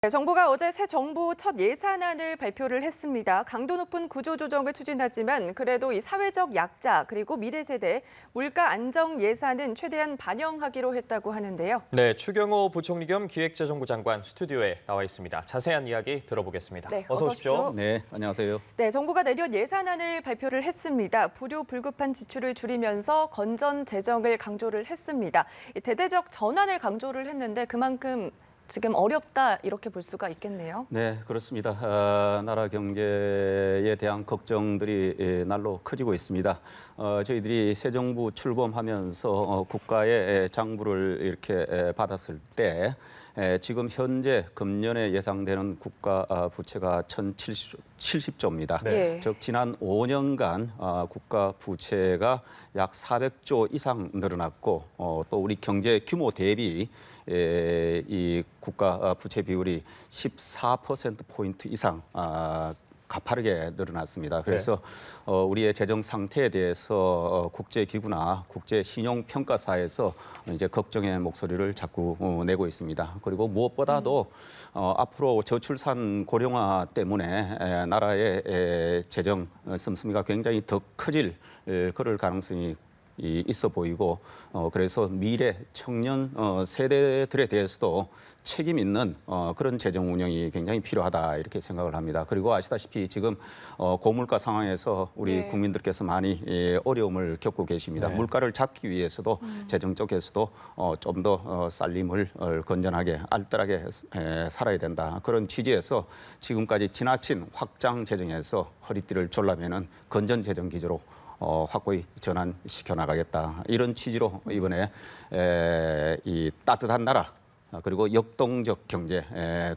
네, 정부가 어제 새 정부 첫 예산안을 발표를 했습니다. 강도 높은 구조조정을 추진하지만 그래도 이 사회적 약자 그리고 미래 세대 물가 안정 예산은 최대한 반영하기로 했다고 하는데요. 네, 추경호 부총리 겸 기획재정부 장관 스튜디오에 나와 있습니다. 자세한 이야기 들어보겠습니다. 네, 어서 오십시오. 네, 안녕하세요. 네, 정부가 내년 예산안을 발표를 했습니다. 불효 불급한 지출을 줄이면서 건전 재정을 강조를 했습니다. 대대적 전환을 강조를 했는데 그만큼 지금 어렵다 이렇게 볼 수가 있겠네요. 네, 그렇습니다. 나라 경제에 대한 걱정들이 날로 커지고 있습니다. 저희들이 새 정부 출범하면서 국가의 장부를 이렇게 받았을 때 지금 현재 금년에 예상되는 국가 부채가 1,070조입니다. 네. 즉 지난 5년간 국가 부채가 약 400조 이상 늘어났고 또 우리 경제 규모 대비 이 국가 부채 비율이 14%포인트 이상 가파르게 늘어났습니다. 그래서 우리의 재정 상태에 대해서 국제기구나 국제신용평가사에서 이제 걱정의 목소리를 자꾸 내고 있습니다. 그리고 무엇보다도 앞으로 저출산 고령화 때문에 나라의 재정 씀씀이가 굉장히 더 커질 그럴 가능성이 있어 보이고 그래서 미래 청년 세대들에 대해서도 책임 있는 그런 재정 운영이 굉장히 필요하다 이렇게 생각을 합니다. 그리고 아시다시피 지금 고물가 상황에서 우리 국민들께서 많이 어려움을 겪고 계십니다. 물가를 잡기 위해서도 재정 쪽에서도 좀 더 살림을 건전하게 알뜰하게 살아야 된다. 그런 취지에서 지금까지 지나친 확장 재정에서 허리띠를 졸라매는 건전 재정 기조로 확고히 전환시켜 나가겠다. 이런 취지로 이번에 이 따뜻한 나라 그리고 역동적 경제,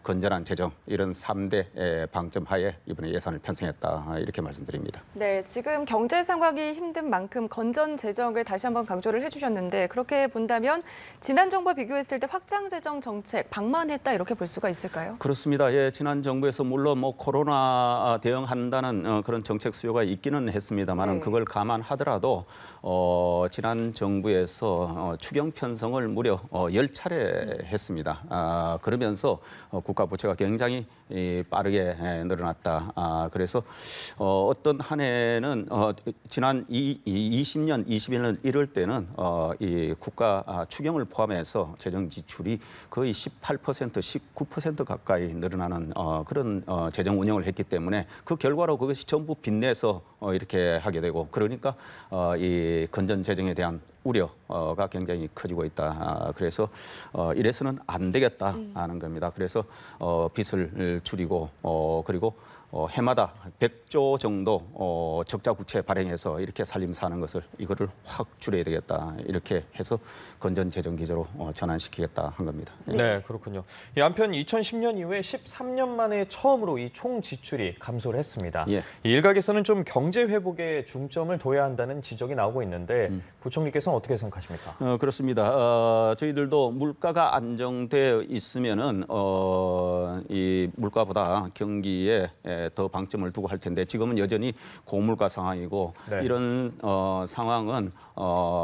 건전한 재정 이런 3대 방점 하에 이번에 예산을 편성했다. 이렇게 말씀드립니다. 네, 지금 경제 상황이 힘든 만큼 건전 재정을 다시 한번 강조를 해주셨는데 그렇게 본다면 지난 정부와 비교했을 때 확장 재정 정책 방만했다 이렇게 볼 수가 있을까요? 그렇습니다. 예, 지난 정부에서 물론 뭐 코로나 대응한다는 그런 정책 수요가 있기는 했습니다만 그걸 감안하더라도 지난 정부에서 추경 편성을 무려 10차례 했습니다. 그러면서 국가 부채가 굉장히 빠르게 늘어났다. 그래서 어떤 한 해는 지난 20년, 21년 이럴 때는 이 국가 추경을 포함해서 재정 지출이 거의 18%, 19% 가까이 늘어나는 그런 재정 운영을 했기 때문에 그 결과로 그것이 전부 빚내서 이렇게 하게 되고 그러니까 이 건전 재정에 대한 우려가 굉장히 커지고 있다. 그래서 이래서는 안 되겠다 하는 겁니다. 그래서 빚을 줄이고 그리고 해마다 100조 정도 적자 국채 발행해서 이렇게 살림 사는 것을 이거를 확 줄여야 되겠다. 이렇게 해서 건전 재정 기조로 전환시키겠다 한 겁니다. 네, 그렇군요. 한편 2010년 이후에 13년 만에 처음으로 이 총 지출이 감소를 했습니다. 예. 일각에서는 좀 경제 회복에 중점을 둬야 한다는 지적이 나오고 있는데 부총리께서는 어떻게 생각하십니까? 그렇습니다. 저희들도 물가가 안정되어 있으면은 이 물가보다 경기에 더 방점을 두고 할 텐데 지금은 여전히 고물가 상황이고 이런 상황은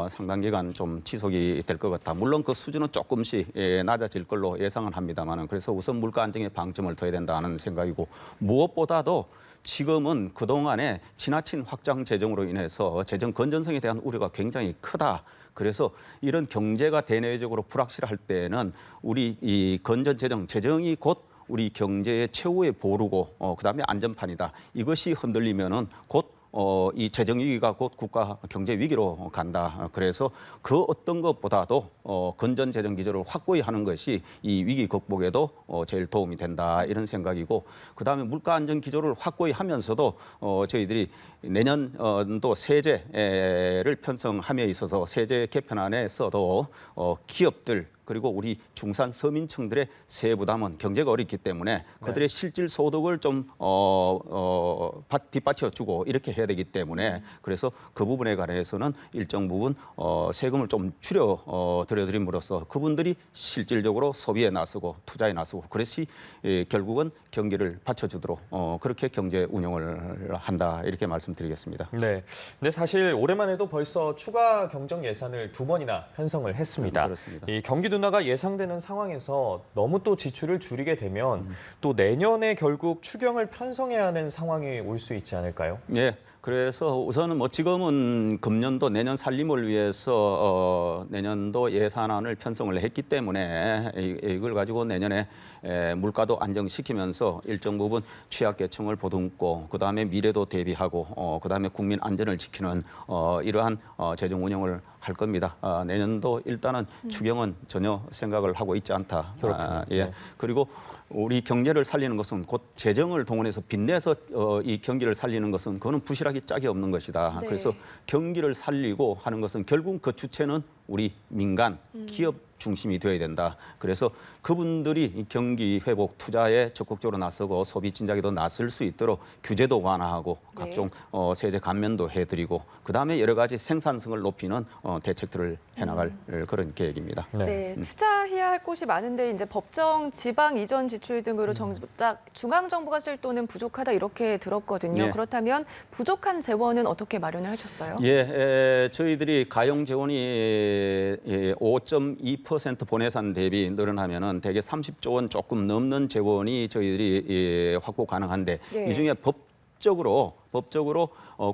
상당 기간 좀 지속이 될 것 같다. 물론 그 수준은 조금씩 낮아질 걸로 예상은 합니다만 그래서 우선 물가 안정에 방점을 둬야 된다는 생각이고 무엇보다도 지금은 그동안에 지나친 확장 재정으로 인해서 재정 건전성에 대한 우려가 굉장히 크다. 그래서 이런 경제가 대내적으로 불확실할 때는 우리 이 건전 재정이 곧 우리 경제의 최후의 보루고 그다음에 안전판이다. 이것이 흔들리면은 곧 이 재정 위기가 곧 국가 경제 위기로 간다. 그래서 그 어떤 것보다도 건전 재정 기조를 확고히 하는 것이 이 위기 극복에도 제일 도움이 된다. 이런 생각이고 그다음에 물가 안정 기조를 확고히 하면서도 저희들이 내년도 세제를 편성함에 있어서 세제 개편안에서도 기업들 그리고 우리 중산 서민층들의 세부 부담은 경제가 어렵기 때문에 그들의 실질 소득을 좀 뒷받쳐주고 이렇게 해야 되기 때문에 그래서 그 부분에 관해서는 일정 부분 세금을 좀 줄여 들여드림으로써 그분들이 실질적으로 소비에 나서고 투자에 나서고 그것이 결국은 경기를 받쳐주도록 그렇게 경제 운영을 한다 이렇게 말씀드리겠습니다. 네. 근데 사실 올해만 해도 벌써 추가 경정 예산을 2번이나 편성을 했습니다. 그렇습니다. 이 경기 둔 둔화가 예상되는 상황에서 너무 또 지출을 줄이게 되면 또 내년에 결국 추경을 편성해야 하는 상황이 올 수 있지 않을까요? 네. 그래서 우선은 뭐 지금은 금년도 내년 살림을 위해서 내년도 예산안을 편성을 했기 때문에 이걸 가지고 내년에 물가도 안정시키면서 일정 부분 취약계층을 보듬고 그다음에 미래도 대비하고 그다음에 국민 안전을 지키는 이러한 재정 운영을 할 겁니다. 내년도 일단은 추경은 전혀 생각을 하고 있지 않다. 그렇군요. 예. 네. 그리고 우리 경제를 살리는 것은 곧 재정을 동원해서 빚내서 이 경기를 살리는 것은 그거는 부실하기 짝이 없는 것이다. 네. 그래서 경기를 살리고 하는 것은 결국 그 주체는 우리 민간, 기업 중심이 되어야 된다. 그래서 그분들이 이 경기 회복 투자에 적극적으로 나서고 소비 진작에도 나설 수 있도록 규제도 완화하고 네. 각종 세제 감면도 해드리고 그다음에 여러 가지 생산성을 높이는 대책들을 해나갈 그런 계획입니다. 네, 투자해야 할 곳이 많은데 이제 법정, 지방 이전 지출 등으로 정작 중앙 정부가 쓸 돈은 부족하다 이렇게 들었거든요. 네. 그렇다면 부족한 재원은 어떻게 마련을 하셨어요? 예, 저희들이 가용 재원이 5.2% 본예산 대비 늘어나면은 대개 30조 원 조금 넘는 재원이 저희들이 확보 가능한데 네. 이 중에 법적으로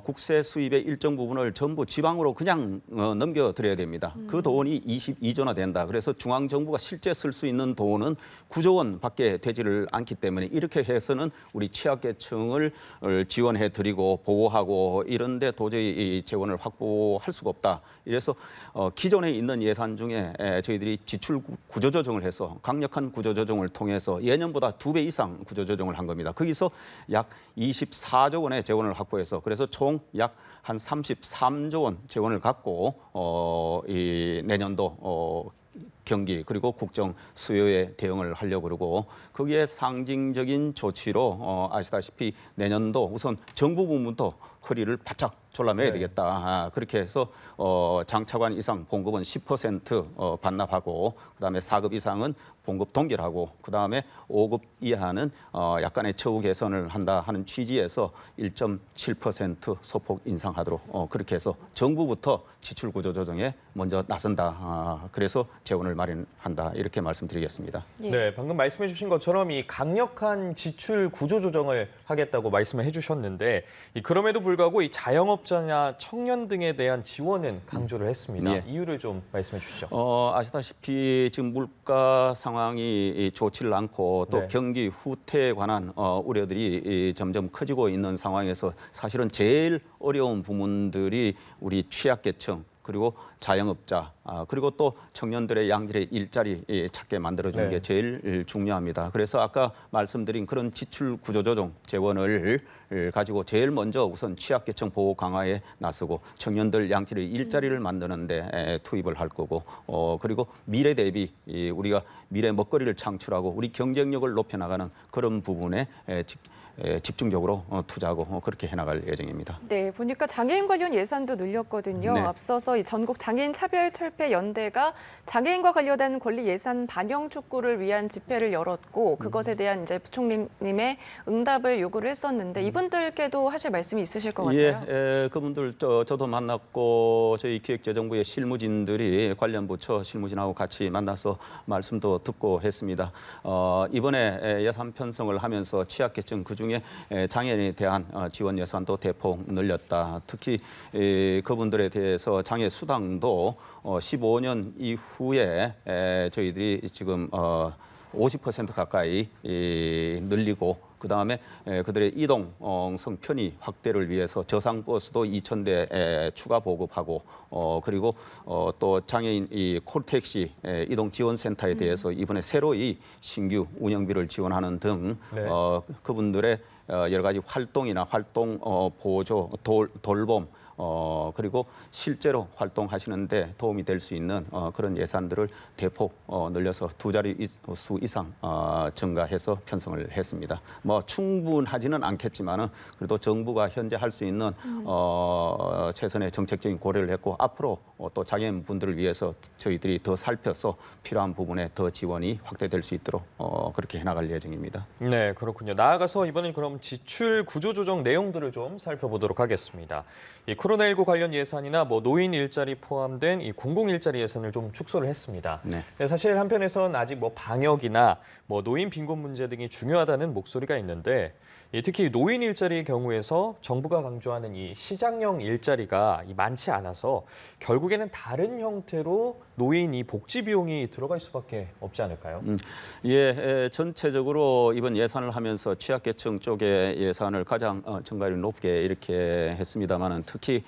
국세 수입의 일정 부분을 전부 지방으로 그냥 넘겨드려야 됩니다. 그 돈이 22조나 된다. 그래서 중앙정부가 실제 쓸 수 있는 돈은 9조 원밖에 되지를 않기 때문에 이렇게 해서는 우리 취약계층을 지원해드리고 보호하고 이런 데 도저히 이 재원을 확보할 수가 없다. 이래서 기존에 있는 예산 중에 저희들이 지출 구조조정을 해서 강력한 구조조정을 통해서 예년보다 2배 이상 구조조정을 한 겁니다. 거기서 약 24조 원의 재원을 확보해서 그래서 총 약 한 33조 원 재원을 갖고 이 내년도 경기 그리고 국정 수요에 대응을 하려고 그러고 거기에 상징적인 조치로 아시다시피 내년도 우선 정부 부문부터 허리를 바짝 졸라매야 되겠다. 그렇게 해서 장차관 이상 봉급은 10% 반납하고 그다음에 4급 이상은 봉급 동결하고 그다음에 5급 이하는 약간의 처우 개선을 한다 하는 취지에서 1.7% 소폭 인상하도록 그렇게 해서 정부부터 지출 구조 조정에 먼저 나선다. 그래서 재원을 마련한다. 이렇게 말씀드리겠습니다. 예. 네, 방금 말씀해 주신 것처럼 이 강력한 지출 구조 조정을 하겠다고 말씀을 해 주셨는데 그럼에도 불구하고 이 자영업자나 청년 등에 대한 지원은 강조를 했습니다. 예. 이유를 좀 말씀해 주시죠. 아시다시피 지금 물가 상황이 좋지를 않고 또 네. 경기 후퇴에 관한 우려들이 점점 커지고 있는 상황에서 사실은 제일 어려운 부문들이 우리 취약계층 그리고 자영업자 그리고 또 청년들의 양질의 일자리 찾게 만들어주는 네. 게 제일 중요합니다. 그래서 아까 말씀드린 그런 지출 구조조정 재원을 가지고 제일 먼저 우선 취약계층 보호 강화에 나서고 청년들 양질의 일자리를 만드는 데 투입을 할 거고 그리고 미래 대비 우리가 미래 먹거리를 창출하고 우리 경쟁력을 높여나가는 그런 부분에 집중적으로 투자하고 그렇게 해나갈 예정입니다. 네, 보니까 장애인 관련 예산도 늘렸거든요. 네. 앞서서 이 전국 장애인 차별철폐 연대가 장애인과 관련된 권리 예산 반영 촉구를 위한 집회를 열었고 그것에 대한 이제 부총리님의 응답을 요구를 했었는데 이분들께도 하실 말씀이 있으실 것 같아요. 예, 그분들 저도 만났고 저희 기획재정부의 실무진들이 관련 부처 실무진하고 같이 만나서 말씀도 듣고 했습니다. 이번에 예산 편성을 하면서 취약계층 그중에 장애인에 대한 지원 예산도 대폭 늘렸다. 특히 그분들에 대해서 장애 수당도 15년 이후에 저희들이 지금 50% 가까이 늘리고 그다음에 그들의 이동성 편의 확대를 위해서 저상버스도 2,000대 추가 보급하고 그리고 또 장애인 이 콜택시 이동지원센터에 대해서 이번에 새로이 신규 운영비를 지원하는 등 네. 그분들의 여러 가지 활동이나 활동 보조, 돌봄 그리고 실제로 활동하시는데 도움이 될 수 있는 그런 예산들을 대폭 늘려서 2자릿수 이상 증가해서 편성을 했습니다. 뭐 충분하지는 않겠지만은 그래도 정부가 현재 할 수 있는 최선의 정책적인 고려를 했고 앞으로 또 장애인 분들을 위해서 저희들이 더 살펴서 필요한 부분에 더 지원이 확대될 수 있도록 그렇게 해나갈 예정입니다. 네, 그렇군요. 나아가서 이번엔 그럼 지출 구조조정 내용들을 좀 살펴보도록 하겠습니다. 이 코로나19 관련 예산이나 노인 일자리 포함된 이 공공 일자리 예산을 좀 축소를 했습니다. 네. 사실 한편에선 아직 방역이나 노인 빈곤 문제 등이 중요하다는 목소리가 있는데 특히 노인 일자리의 경우에서 정부가 강조하는 이 시장형 일자리가 많지 않아서 결국에는 다른 형태로 노인 이 복지 비용이 들어갈 수밖에 없지 않을까요? 전체적으로 이번 예산을 하면서 취약계층 쪽의 예산을 가장 증가율이 높게 이렇게 했습니다만은 특히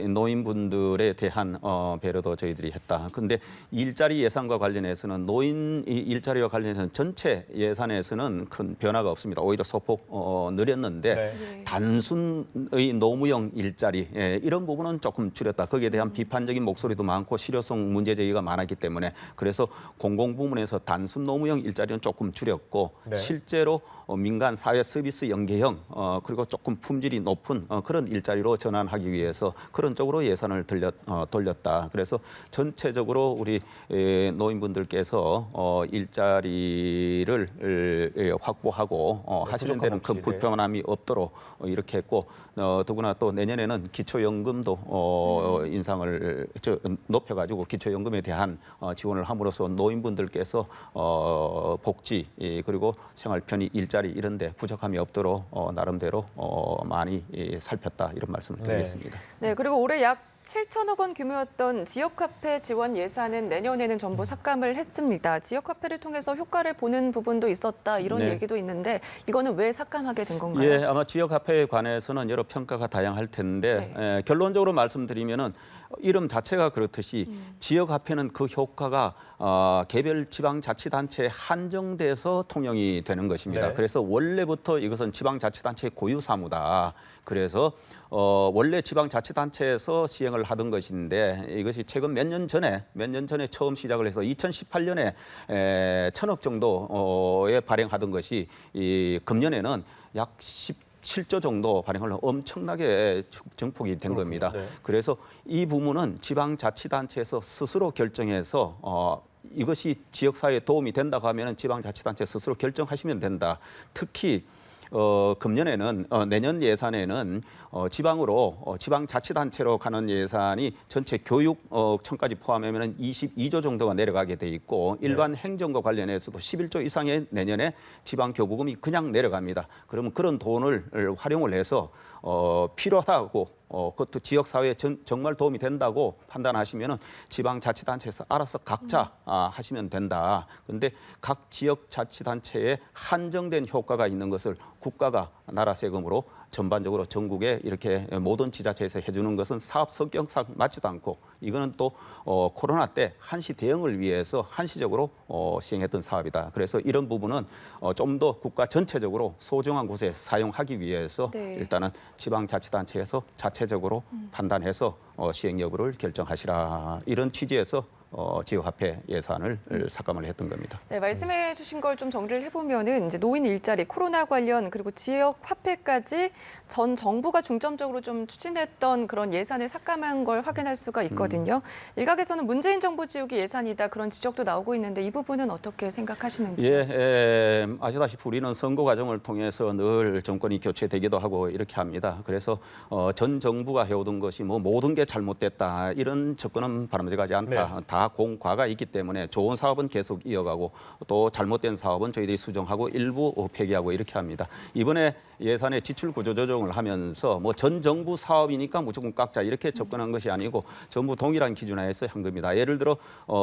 노인분들에 대한 배려도 저희들이 했다. 근데 일자리 예산과 관련해서는 노인 일자리와 관련해서는 전체 예산에서는 큰 변화가 없습니다. 오히려 소폭 늘렸는데 네. 단순의 노무형 일자리 이런 부분은 조금 줄였다. 거기에 대한 비판적인 목소리도 많고 실효성 문제 제기가 많았기 때문에 그래서 공공부문에서 단순 노무형 일자리는 조금 줄였고 네. 실제로 민간 사회 서비스 연계형 그리고 조금 품질이 높은 그런 일자리로 전환하기 위해서 그런 쪽으로 예산을 돌렸다. 그래서 전체적으로 우리 노인분들께서 일자리를 확보하고 하시는 데는 큰 불편함이 없도록 이렇게 했고 더구나 또 내년에는 기초연금도 인상을 높여가지고 기초연금에 대한 지원을 함으로써 노인분들께서 복지 그리고 생활 편의 일자리 이런 데 부족함이 없도록 나름대로 많이 살폈다 이런 말씀을 드리겠습니다. 네, 그리고 올해 약 7천억 원 규모였던 지역화폐 지원 예산은 내년에는 전부 삭감을 했습니다. 지역화폐를 통해서 효과를 보는 부분도 있었다 이런 네. 얘기도 있는데 이거는 왜 삭감하게 된 건가요? 예, 아마 지역화폐에 관해서는 여러 평가가 다양할 텐데 결론적으로 말씀드리면은 이름 자체가 그렇듯이 지역화폐는 그 효과가 개별 지방자치단체에 한정돼서 통용이 되는 것입니다. 네. 그래서 원래부터 이것은 지방자치단체의 고유 사무다. 그래서 원래 지방자치단체에서 시행을 하던 것인데 이것이 최근 몇 년 전에 처음 시작을 해서 2018년에 1,000억 정도에 발행하던 것이 금년에는 약 7조 정도 발행을 엄청나게 증폭이 된 겁니다. 네. 그래서 이 부분은 지방자치단체에서 스스로 결정해서 이것이 지역사회에 도움이 된다고 하면 지방자치단체 스스로 결정하시면 된다. 특히 금년에는 내년 예산에는 지방으로 지방자치단체로 가는 예산이 전체 교육청까지 포함하면 22조 정도가 내려가게 돼 있고 일반 행정과 관련해서도 11조 이상의 내년에 지방교부금이 그냥 내려갑니다. 그러면 그런 돈을 활용을 해서 필요하다고 그것도 지역사회에 정말 도움이 된다고 판단하시면은 지방자치단체에서 알아서 각자 하시면 된다. 그런데 각 지역자치단체에 한정된 효과가 있는 것을 국가가 나라 세금으로 전반적으로 전국에 이렇게 모든 지자체에서 해주는 것은 사업 성격상 맞지도 않고 이거는 또 코로나 때 한시 대응을 위해서 한시적으로 시행했던 사업이다. 그래서 이런 부분은 좀 더 국가 전체적으로 소중한 곳에 사용하기 위해서 일단은 지방자치단체에서 자체적으로 판단해서 시행 여부를 결정하시라 이런 취지에서 지역화폐 예산을 삭감을 했던 겁니다. 네, 말씀해 주신 걸 좀 정리를 해보면은 이제 노인 일자리, 코로나 관련 그리고 지역 화폐까지 전 정부가 중점적으로 좀 추진했던 그런 예산을 삭감한 걸 확인할 수가 있거든요. 일각에서는 문재인 정부 지역의 예산이다 그런 지적도 나오고 있는데 이 부분은 어떻게 생각하시는지? 아시다시피 우리는 선거 과정을 통해서 늘 정권이 교체되기도 하고 이렇게 합니다. 그래서 전 정부가 해오던 것이 모든 게 잘못됐다 이런 접근은 바람직하지 않다. 네. 다 공과가 있기 때문에 좋은 사업은 계속 이어가고 또 잘못된 사업은 저희들이 수정하고 일부 폐기하고 이렇게 합니다. 이번에 예산의 지출 구조 조정을 하면서 전 정부 사업이니까 무조건 깎자 이렇게 접근한 것이 아니고 전부 동일한 기준하에서 한 겁니다. 예를 들어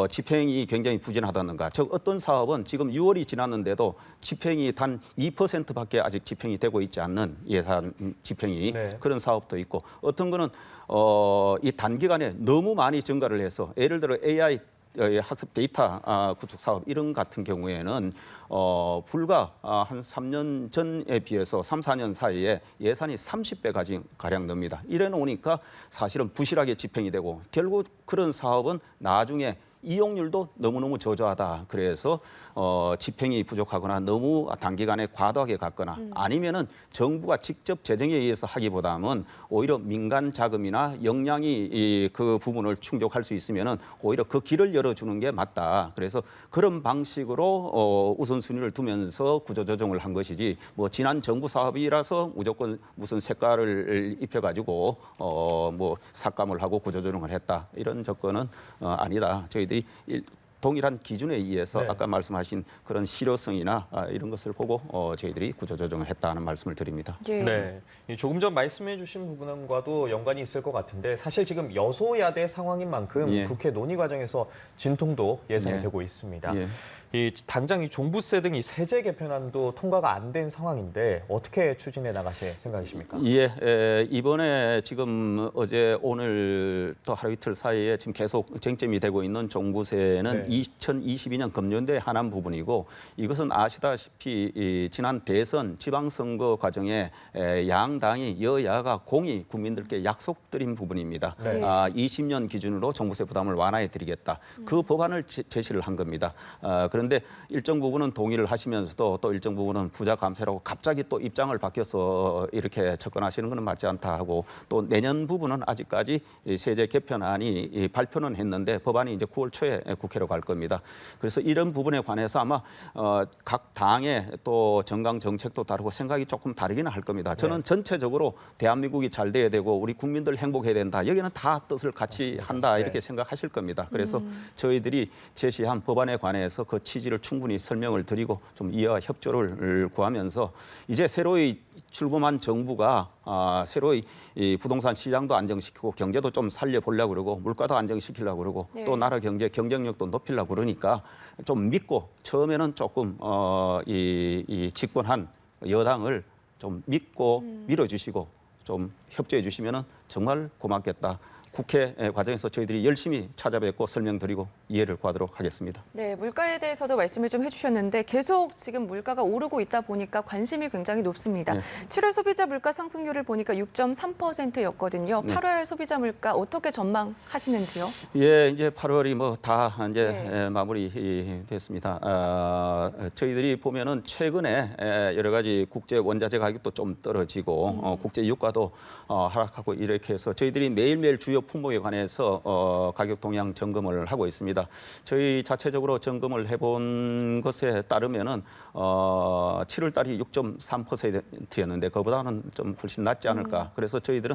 집행이 굉장히 부진하다든가 즉 어떤 사업은 지금 6월이 지났는데도 집행이 단 2%밖에 아직 집행이 되고 있지 않는 예산 집행이 그런 사업도 있고 어떤 거는 이 단기간에 너무 많이 증가를 해서 예를 들어 AI 학습 데이터 구축 사업 이런 같은 경우에는 불과 한 3년 전에 비해서 3, 4년 사이에 예산이 30배 가량 늡니다. 이래 놓으니까 사실은 부실하게 집행이 되고 결국 그런 사업은 나중에 이용률도 너무너무 저조하다. 그래서 집행이 부족하거나 너무 단기간에 과도하게 갔거나 아니면은 정부가 직접 재정에 의해서 하기보다는 오히려 민간 자금이나 역량이 그 부분을 충족할 수 있으면은 오히려 그 길을 열어주는 게 맞다. 그래서 그런 방식으로 우선순위를 두면서 구조조정을 한 것이지 뭐 지난 정부 사업이라서 무조건 무슨 색깔을 입혀가지고 뭐 삭감을 하고 구조조정을 했다. 이런 접근은 아니다. 저희들이 동일한 기준에 의해서 네. 아까 말씀하신 그런 실효성이나 이런 것을 보고 저희들이 구조조정을 했다는 말씀을 드립니다. 예. 네, 이 조금 전 말씀해 주신 부분과도 연관이 있을 것 같은데 사실 지금 여소야대 상황인 만큼 예. 국회 논의 과정에서 진통도 예상이 예. 되고 있습니다. 예. 당장 이 종부세 등 이 세제 개편안도 통과가 안 된 상황인데 어떻게 추진해 나가실 생각이십니까? 예, 이번에 지금 어제 오늘 또 하루 이틀 사이에 지금 계속 쟁점이 되고 있는 종부세는 네. 2022년 금년도에 한한 부분이고 이것은 아시다시피 지난 대선 지방선거 과정에 양당이 여야가 공히 국민들께 약속드린 부분입니다. 네. 20년 기준으로 종부세 부담을 완화해 드리겠다. 그 법안을 제시를 한 겁니다. 그런데 일정 부분은 동의를 하시면서도 또 일정 부분은 부자 감세라고 갑자기 또 입장을 바뀌어서 이렇게 접근하시는 것은 맞지 않다 하고 또 내년 부분은 아직까지 세제 개편안이 발표는 했는데 법안이 이제 9월 초에 국회로 갈 겁니다. 그래서 이런 부분에 관해서 아마 각 당의 또 정강 정책도 다르고 생각이 조금 다르기는 할 겁니다. 저는 전체적으로 대한민국이 잘 돼야 되고 우리 국민들 행복해야 된다. 여기는 다 뜻을 같이 한다 이렇게 생각하실 겁니다. 그래서 저희들이 제시한 법안에 관해서 그 취지를 충분히 설명을 드리고 좀 이해와 협조를 구하면서 이제 새로이 출범한 정부가 새로이 이 부동산 시장도 안정시키고 경제도 좀 살려보려고 그러고 물가도 안정시키려고 그러고 네. 또 나라 경제 경쟁력도 높이려고 그러니까 좀 믿고 처음에는 조금 이 집권한 여당을 좀 믿고 밀어주시고 좀 협조해 주시면은 정말 고맙겠다. 국회 과정에서 저희들이 열심히 찾아뵙고 설명드리고 이해를 구하도록 하겠습니다. 네, 물가에 대해서도 말씀을 좀 해주셨는데 계속 지금 물가가 오르고 있다 보니까 관심이 굉장히 높습니다. 네. 7월 소비자 물가 상승률을 보니까 6.3%였거든요. 네. 8월 소비자 물가 어떻게 전망하시는지요? 예, 이제 8월이 뭐 다 이제 네. 마무리 됐습니다. 저희들이 보면은 최근에 여러 가지 국제 원자재 가격도 좀 떨어지고 국제 유가도 하락하고 이렇게 해서 저희들이 매일매일 주요 품목에 관해서 가격 동향 점검을 하고 있습니다. 저희 자체적으로 점검을 해본 것에 따르면은 7월 달이 6.3%였는데 그보다는 좀 훨씬 낮지 않을까. 그래서 저희들은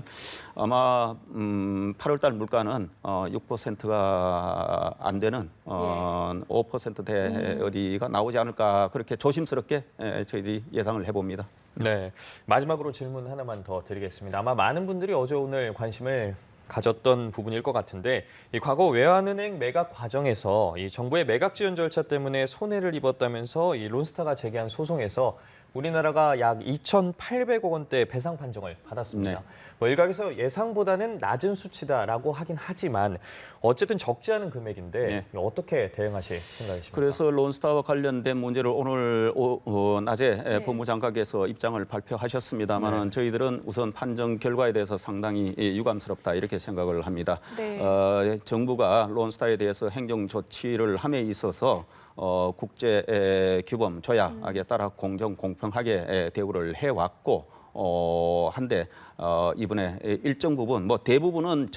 아마 8월 달 물가는 6%가 안 되는 5%대 어디가 나오지 않을까 그렇게 조심스럽게 저희들이 예상을 해봅니다. 네, 마지막으로 질문 하나만 더 드리겠습니다. 아마 많은 분들이 어제 오늘 관심을 가졌던 부분일 것 같은데 이 과거 외환은행 매각 과정에서 이 정부의 매각 지원 절차 때문에 손해를 입었다면서 이 론스타가 제기한 소송에서 우리나라가 약 2,800억 원대 배상 판정을 받았습니다. 네. 뭐 일각에서 예상보다는 낮은 수치다라고 하긴 하지만 어쨌든 적지 않은 금액인데 어떻게 대응하실 생각이십니까? 그래서 론스타와 관련된 문제를 오늘 낮에 법무장관께서 입장을 발표하셨습니다만은 저희들은 우선 판정 결과에 대해서 상당히 유감스럽다 이렇게 생각을 합니다. 네. 정부가 론스타에 대해서 행정 조치를 함에 있어서 국제 규범 조약에 따라 공정 공평하게 대우를 해왔고 한데 이번에 일정 부분 뭐 대부분은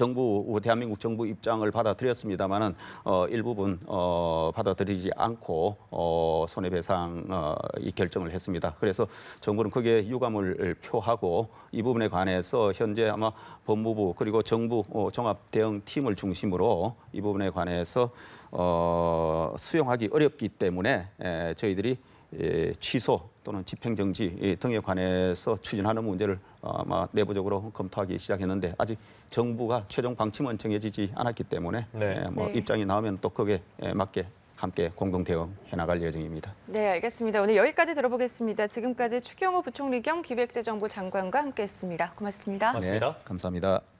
대한민국 정부 입장을 받아들였습니다만은 일부분 받아들이지 않고 손해배상 이 결정을 했습니다. 그래서 정부는 크게 유감을 표하고 이 부분에 관해서 현재 아마 법무부 그리고 정부 종합 대응 팀을 중심으로 이 부분에 관해서 수용하기 어렵기 때문에 저희들이 취소 또는 집행정지 등에 관해서 추진하는 문제를 아마 내부적으로 검토하기 시작했는데 아직 정부가 최종 방침은 정해지지 않았기 때문에 입장이 나오면 또 거기에 맞게 함께 공동 대응해 나갈 예정입니다. 네, 알겠습니다. 오늘 여기까지 들어보겠습니다. 지금까지 추경호 부총리 겸 기획재정부 장관과 함께했습니다. 고맙습니다. 고맙습니다. 감사합니다.